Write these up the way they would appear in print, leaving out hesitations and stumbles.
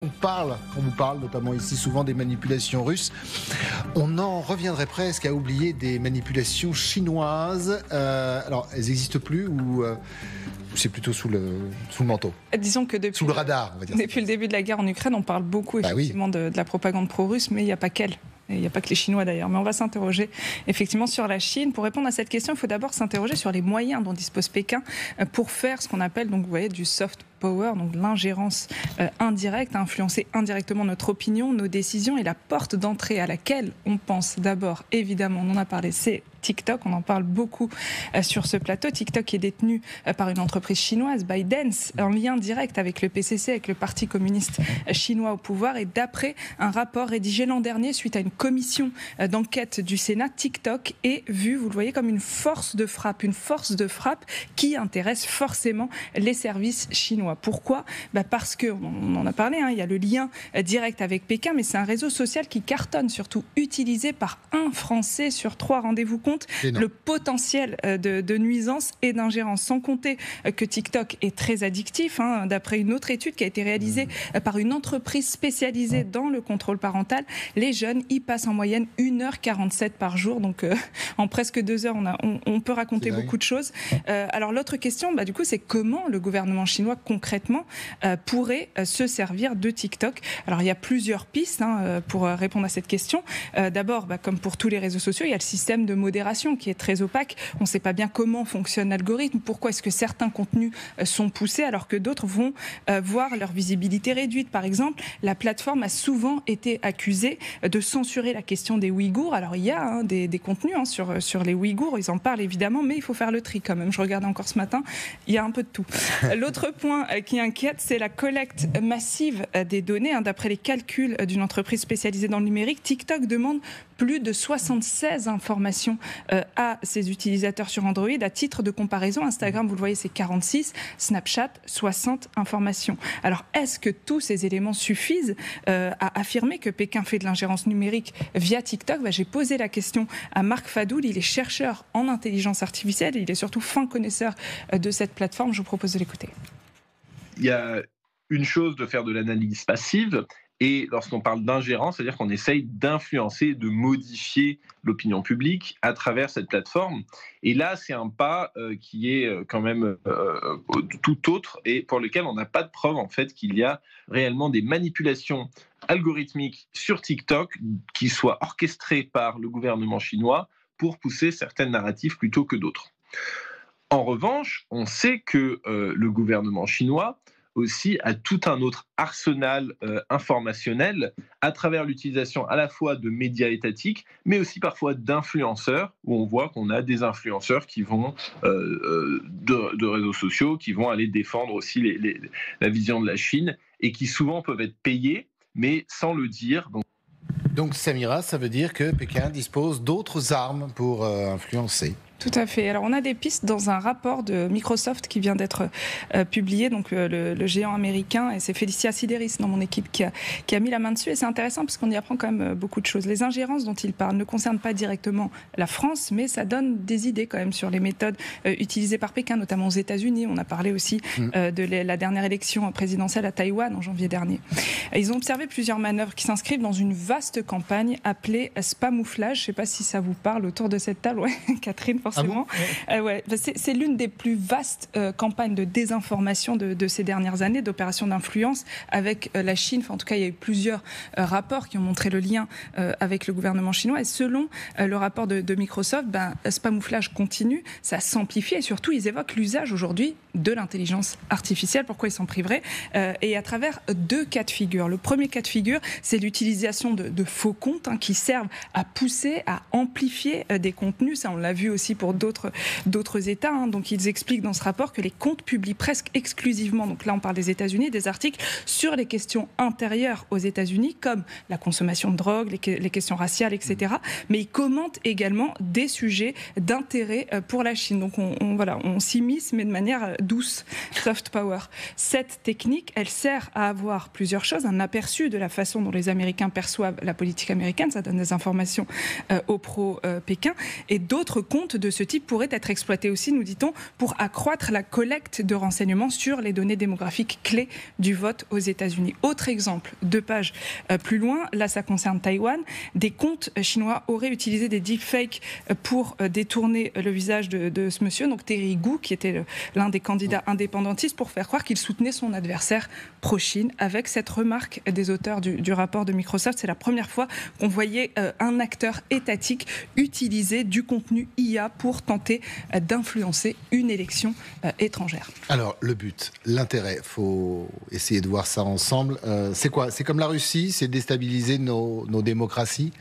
On vous parle notamment ici souvent des manipulations russes. On en reviendrait presque à oublier des manipulations chinoises. Alors, elles n'existent plus ou c'est plutôt sous le manteau? Disons que sous le radar, on va dire. Depuis le début de la guerre en Ukraine, on parle beaucoup effectivement de la propagande pro-russe, mais il n'y a pas qu'elle. Il n'y a pas que les Chinois d'ailleurs, mais on va s'interroger effectivement sur la Chine. Pour répondre à cette question, il faut d'abord s'interroger sur les moyens dont dispose Pékin pour faire ce qu'on appelle, donc vous voyez, du soft power, donc l'ingérence indirecte, à influencer indirectement notre opinion, nos décisions, et la porte d'entrée à laquelle on pense d'abord, évidemment, on en a parlé, c'est TikTok. On en parle beaucoup sur ce plateau. TikTok est détenu par une entreprise chinoise, ByteDance, en lien direct avec le PCC, avec le Parti communiste chinois au pouvoir. Et d'après un rapport rédigé l'an dernier suite à une commission d'enquête du Sénat, TikTok est vu, vous le voyez, comme une force de frappe qui intéresse forcément les services chinois. Pourquoi ? Parce qu'on en a parlé, il y a le lien direct avec Pékin, mais c'est un réseau social qui cartonne, surtout utilisé par un Français sur 3. Rendez-vous compte le potentiel de nuisance et d'ingérence. Sans compter que TikTok est très addictif, d'après une autre étude qui a été réalisée par une entreprise spécialisée dans le contrôle parental. Les jeunes y passent en moyenne 1h47 par jour, donc en presque 2 heures, on peut raconter beaucoup de choses. Alors l'autre question, du coup, c'est comment le gouvernement chinois concrètement pourrait se servir de TikTok. Alors il y a plusieurs pistes pour répondre à cette question. D'abord, comme pour tous les réseaux sociaux, il y a le système de modération qui est très opaque. On ne sait pas bien comment fonctionne l'algorithme, pourquoi est-ce que certains contenus sont poussés alors que d'autres vont voir leur visibilité réduite. Par exemple, la plateforme a souvent été accusée de censurer la question des Ouïghours. Alors il y a des contenus sur les Ouïghours, ils en parlent évidemment, mais il faut faire le tri quand même. Je regardais encore ce matin, il y a un peu de tout. L'autre point qui inquiète, c'est la collecte massive des données. D'après les calculs d'une entreprise spécialisée dans le numérique, TikTok demande plus de 76 informations à ses utilisateurs sur Android. À titre de comparaison, Instagram, vous le voyez, c'est 46, Snapchat, 60 informations. Alors, est-ce que tous ces éléments suffisent à affirmer que Pékin fait de l'ingérence numérique via TikTok ? J'ai posé la question à Marc Fadoul, il est chercheur en intelligence artificielle et il est surtout fin connaisseur de cette plateforme. Je vous propose de l'écouter. Il y a une chose de faire de l'analyse passive, et lorsqu'on parle d'ingérence, c'est-à-dire qu'on essaye d'influencer, de modifier l'opinion publique à travers cette plateforme. Et là, c'est un pas qui est quand même tout autre et pour lequel on n'a pas de preuve en fait qu'il y a réellement des manipulations algorithmiques sur TikTok qui soient orchestrées par le gouvernement chinois pour pousser certaines narratives plutôt que d'autres. En revanche, on sait que le gouvernement chinois aussi à tout un autre arsenal informationnel à travers l'utilisation à la fois de médias étatiques, mais aussi parfois d'influenceurs, où on voit qu'on a des influenceurs qui vont de réseaux sociaux, qui vont aller défendre aussi la vision de la Chine, et qui souvent peuvent être payés, mais sans le dire. Donc Samira, ça veut dire que Pékin dispose d'autres armes pour influencer. Tout à fait. Alors on a des pistes dans un rapport de Microsoft qui vient d'être publié, donc le géant américain, et c'est Félicia Sideris dans mon équipe qui a mis la main dessus, et c'est intéressant parce qu'on y apprend quand même beaucoup de choses. Les ingérences dont il parle ne concernent pas directement la France, mais ça donne des idées quand même sur les méthodes utilisées par Pékin, notamment aux États-Unis. On a parlé aussi de la dernière élection présidentielle à Taïwan en janvier dernier. Ils ont observé plusieurs manœuvres qui s'inscrivent dans une vaste campagne appelée Spamouflage. Je ne sais pas si ça vous parle autour de cette table, ouais, Catherine. Forcément. Ah bon c'est l'une des plus vastes campagnes de désinformation de ces dernières années, d'opérations d'influence avec la Chine. En tout cas, il y a eu plusieurs rapports qui ont montré le lien avec le gouvernement chinois. Et selon le rapport de Microsoft, Spamouflage continue, ça s'amplifie et surtout, ils évoquent l'usage aujourd'hui de l'intelligence artificielle. Pourquoi ils s'en priveraient ? Et à travers 2 cas de figure. Le premier cas de figure, c'est l'utilisation de faux comptes qui servent à pousser, à amplifier des contenus. Ça, on l'a vu aussi pour d'autres États. Donc ils expliquent dans ce rapport que les comptes publient presque exclusivement, donc là on parle des États-Unis, des articles sur les questions intérieures aux États-Unis, comme la consommation de drogue, les questions raciales, etc. Mais ils commentent également des sujets d'intérêt pour la Chine. Donc on s'immisce, mais de manière douce, soft power. Cette technique, elle sert à avoir plusieurs choses, un aperçu de la façon dont les Américains perçoivent la politique américaine, ça donne des informations aux pro-Pékin, et d'autres comptes de de ce type pourrait être exploité aussi, nous dit-on, pour accroître la collecte de renseignements sur les données démographiques clés du vote aux États-Unis. Autre exemple, 2 pages plus loin, là ça concerne Taïwan, des comptes chinois auraient utilisé des deepfakes pour détourner le visage de ce monsieur, donc Terry Gou, qui était l'un des candidats indépendantistes, pour faire croire qu'il soutenait son adversaire pro-Chine. Avec cette remarque des auteurs du rapport de Microsoft, c'est la première fois qu'on voyait un acteur étatique utiliser du contenu IA pour tenter d'influencer une élection étrangère. Alors, le but, l'intérêt, il faut essayer de voir ça ensemble. C'est quoi ? C'est comme la Russie, c'est déstabiliser nos démocraties ?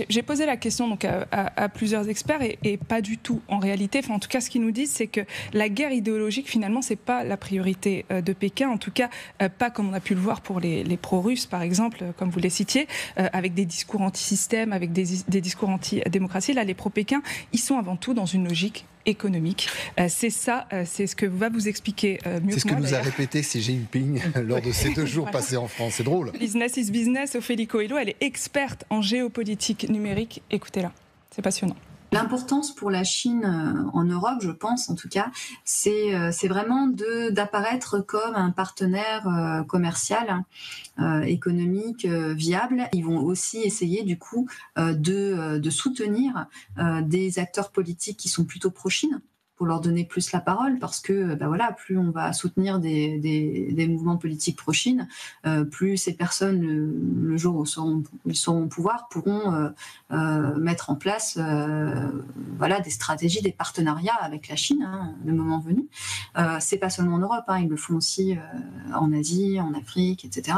J'ai posé la question donc à plusieurs experts et pas du tout en réalité. Enfin, en tout cas, ce qu'ils nous disent, c'est que la guerre idéologique, finalement, c'est pas la priorité de Pékin. En tout cas, pas comme on a pu le voir pour les pro-russes, par exemple, comme vous les citiez, avec des discours anti-système, avec des discours anti-démocratie. Là, les pro-Pékin, ils sont avant tout dans une logique économique. C'est ça, c'est ce que va vous expliquer mieux que moi. C'est ce que nous a répété Xi Jinping lors de ces 2 jours passés en France. C'est drôle. Business is business. Ophélie Coelho, elle est experte en géopolitique numérique. Écoutez-la, c'est passionnant. L'importance pour la Chine en Europe, je pense en tout cas, c'est vraiment d'apparaître comme un partenaire commercial, économique, viable. Ils vont aussi essayer du coup de soutenir des acteurs politiques qui sont plutôt pro-Chine, pour leur donner plus la parole, parce que plus on va soutenir des mouvements politiques pro-Chine, plus ces personnes, le jour où ils seront au pouvoir, pourront mettre en place des stratégies, des partenariats avec la Chine, le moment venu. C'est pas seulement en Europe, ils le font aussi en Asie, en Afrique, etc.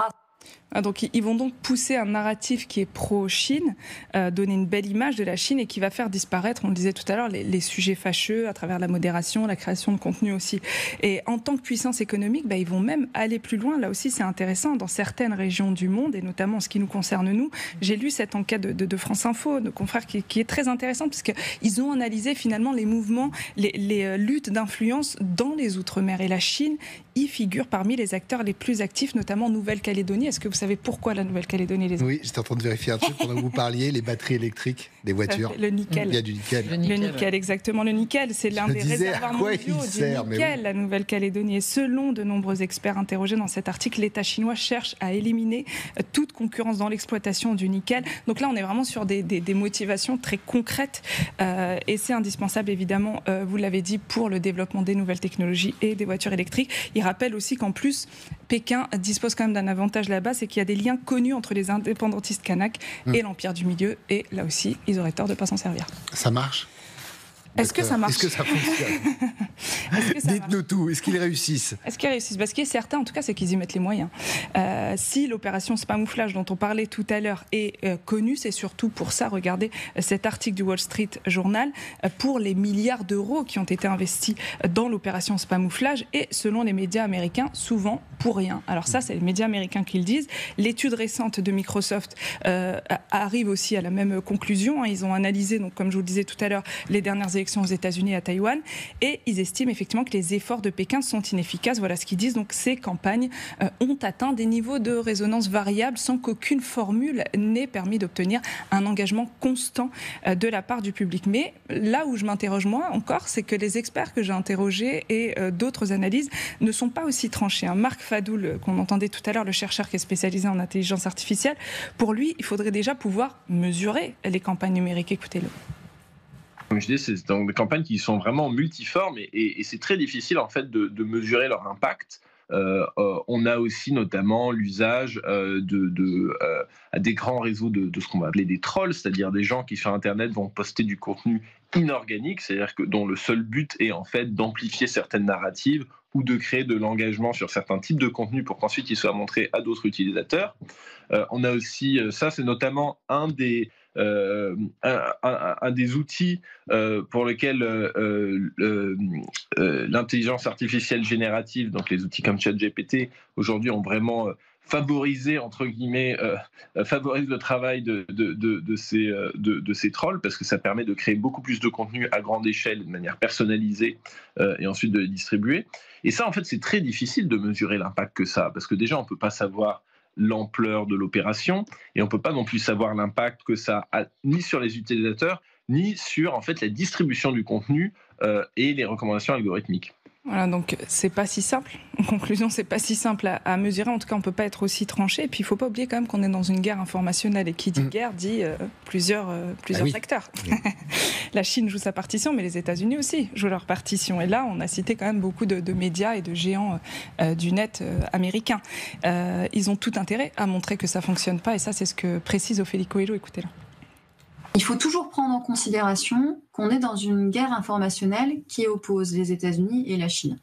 Donc, ils vont donc pousser un narratif qui est pro-Chine, donner une belle image de la Chine et qui va faire disparaître, on le disait tout à l'heure, les sujets fâcheux à travers la modération, la création de contenu aussi. Et en tant que puissance économique, ils vont même aller plus loin. Là aussi, c'est intéressant. Dans certaines régions du monde, et notamment en ce qui nous concerne nous, j'ai lu cette enquête de France Info, de confrères, qui est très intéressante, puisqu'ils ont analysé finalement les mouvements, les luttes d'influence dans les Outre-mer. Et la Chine y figure parmi les acteurs les plus actifs, notamment Nouvelle-Calédonie. Est-ce que vous savez pourquoi la Nouvelle-Calédonie Oui, j'étais en train de vérifier un truc pendant que vous parliez, les batteries électriques des voitures. Le nickel. Il y a du nickel. Le nickel, exactement. Le nickel, c'est l'un des réservoirs mondiaux du nickel, la Nouvelle-Calédonie. Et selon de nombreux experts interrogés dans cet article, l'État chinois cherche à éliminer toute concurrence dans l'exploitation du nickel. Donc là, on est vraiment sur des motivations très concrètes. Et c'est indispensable, évidemment, vous l'avez dit, pour le développement des nouvelles technologies et des voitures électriques. Il rappelle aussi qu'en plus, Pékin dispose quand même d'un avantage là-bas, c'est qu'il y a des liens connus entre les indépendantistes kanaks et l'Empire du Milieu. Et là aussi, ils auraient tort de ne pas s'en servir. Ça marche ? Est-ce que ça marche ? Est-ce que ça fonctionne ? Dites-nous tout. Est-ce qu'ils réussissent ? Est-ce qu'ils réussissent ? Ce qui est certain, en tout cas, c'est qu'ils y mettent les moyens. Si l'opération Spamouflage dont on parlait tout à l'heure est connue, c'est surtout pour ça. Regardez cet article du Wall Street Journal pour les milliards d'euros qui ont été investis dans l'opération Spamouflage et selon les médias américains, souvent pour rien. Alors ça, c'est les médias américains qui le disent. L'étude récente de Microsoft arrive aussi à la même conclusion. Ils ont analysé, donc, comme je vous le disais tout à l'heure, les dernières élections aux États-Unis et à Taïwan, et ils estiment effectivement que les efforts de Pékin sont inefficaces. Voilà ce qu'ils disent. Donc ces campagnes ont atteint des niveaux de résonance variables sans qu'aucune formule n'ait permis d'obtenir un engagement constant de la part du public. Mais là où je m'interroge moi encore, c'est que les experts que j'ai interrogés et d'autres analyses ne sont pas aussi tranchés. Marc Fadoul, qu'on entendait tout à l'heure, le chercheur qui est spécialisé en intelligence artificielle, pour lui, il faudrait déjà pouvoir mesurer les campagnes numériques. Écoutez-le. Comme je dis, c'est des campagnes qui sont vraiment multiformes et c'est très difficile en fait de mesurer leur impact. On a aussi notamment l'usage à des grands réseaux de ce qu'on va appeler des trolls, c'est-à-dire des gens qui sur Internet vont poster du contenu inorganique, c'est-à-dire dont le seul but est en fait d'amplifier certaines narratives ou de créer de l'engagement sur certains types de contenus pour qu'ensuite ils soient montrés à d'autres utilisateurs. On a aussi, ça c'est notamment un des outils pour lequel l'intelligence artificielle générative, donc les outils comme ChatGPT, aujourd'hui ont vraiment favorisé, entre guillemets, favorise le travail de ces trolls, parce que ça permet de créer beaucoup plus de contenu à grande échelle, de manière personnalisée, et ensuite de les distribuer. Et ça, en fait, c'est très difficile de mesurer l'impact que ça a, parce que déjà, on ne peut pas savoir l'ampleur de l'opération, et on ne peut pas non plus savoir l'impact que ça a ni sur les utilisateurs, ni sur en fait la distribution du contenu et les recommandations algorithmiques. Voilà, donc c'est pas si simple. En conclusion, c'est pas si simple à mesurer. En tout cas, on peut pas être aussi tranché. Et puis, il faut pas oublier quand même qu'on est dans une guerre informationnelle. Et qui dit guerre dit plusieurs acteurs. Oui. La Chine joue sa partition, mais les États-Unis aussi jouent leur partition. Et là, on a cité quand même beaucoup de médias et de géants du net américains. Ils ont tout intérêt à montrer que ça fonctionne pas. Et ça, c'est ce que précise Ophélie Coelho. Écoutez-la. Il faut toujours prendre en considération qu'on est dans une guerre informationnelle qui oppose les États-Unis et la Chine.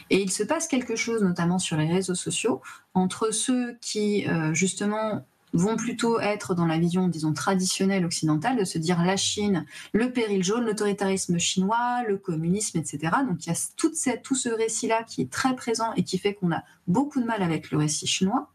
Et il se passe quelque chose, notamment sur les réseaux sociaux, entre ceux qui, justement, vont plutôt être dans la vision, disons, traditionnelle occidentale, de se dire la Chine, le péril jaune, l'autoritarisme chinois, le communisme, etc. Donc il y a tout ce récit-là qui est très présent et qui fait qu'on a beaucoup de mal avec le récit chinois.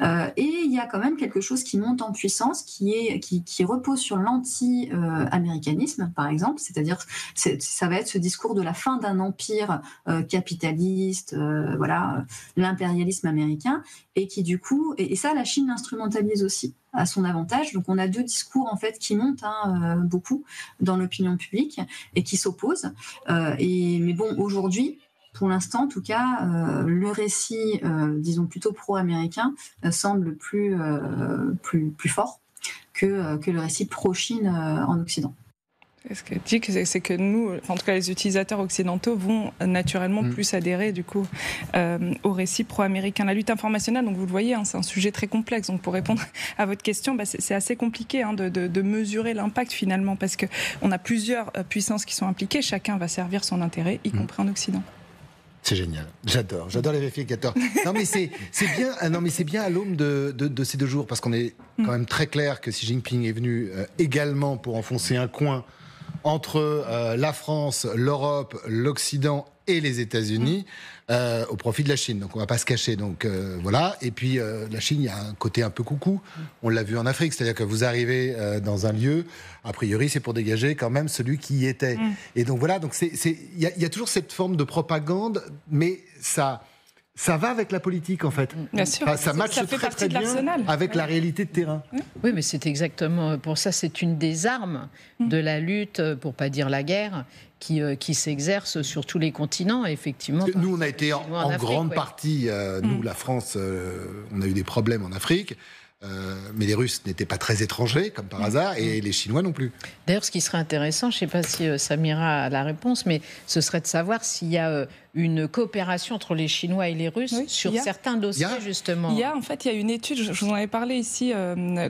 Et il y a quand même quelque chose qui monte en puissance, qui repose sur l'anti-américanisme, par exemple, c'est-à-dire ça va être ce discours de la fin d'un empire capitaliste, l'impérialisme américain, et qui du coup, et ça la Chine l'instrumentalise aussi à son avantage. Donc on a deux discours en fait qui montent beaucoup dans l'opinion publique et qui s'opposent. Mais bon, aujourd'hui, pour l'instant, en tout cas, le récit, disons plutôt pro-américain, semble plus fort que le récit pro-Chine en Occident. Ce que dit, c'est que nous, en tout cas les utilisateurs occidentaux, vont naturellement plus adhérer du coup au récit pro-américain. La lutte informationnelle, donc vous le voyez, c'est un sujet très complexe. Donc pour répondre à votre question, c'est assez compliqué de mesurer l'impact finalement, parce qu'on a plusieurs puissances qui sont impliquées. Chacun va servir son intérêt, y compris en Occident. C'est génial, j'adore les vérificateurs. Non mais c'est bien à l'aune de ces 2 jours, parce qu'on est quand même très clair que Xi Jinping est venu également pour enfoncer un coin entre la France, l'Europe, l'Occident et les États-Unis au profit de la Chine. Donc on ne va pas se cacher. Donc voilà. Et puis la Chine, il y a un côté un peu coucou. On l'a vu en Afrique, c'est-à-dire que vous arrivez dans un lieu, a priori c'est pour dégager quand même celui qui y était. Et donc voilà. Donc il y a toujours cette forme de propagande, mais ça va avec la politique en fait. Bien sûr. Ça matche très bien avec la réalité de terrain. Oui, mais c'est exactement pour ça. C'est une des armes de la lutte, pour pas dire la guerre, qui s'exerce sur tous les continents, effectivement. Nous, on a été en grande partie, nous, la France, on a eu des problèmes en Afrique. Mais les Russes n'étaient pas très étrangers, comme par hasard, et les Chinois non plus. D'ailleurs, ce qui serait intéressant, je ne sais pas si Samira a la réponse, mais ce serait de savoir s'il y a une coopération entre les Chinois et les Russes sur certains dossiers, justement. Il y a une étude, je vous en avais parlé ici,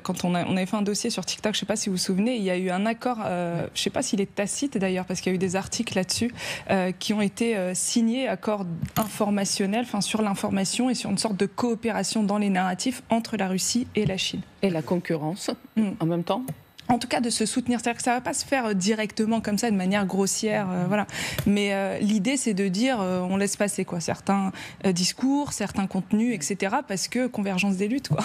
quand on avait fait un dossier sur TikTok, je ne sais pas si vous vous souvenez, il y a eu un accord, je ne sais pas s'il est tacite d'ailleurs, parce qu'il y a eu des articles là-dessus, qui ont été signés, accords informationnels, sur l'information et sur une sorte de coopération dans les narratifs entre la Russie et la Chine. Et la concurrence, en même temps. En tout cas, de se soutenir. C'est-à-dire que ça ne va pas se faire directement comme ça, de manière grossière. Voilà. Mais l'idée, c'est de dire on laisse passer certains discours, certains contenus, etc. Parce que convergence des luttes, quoi.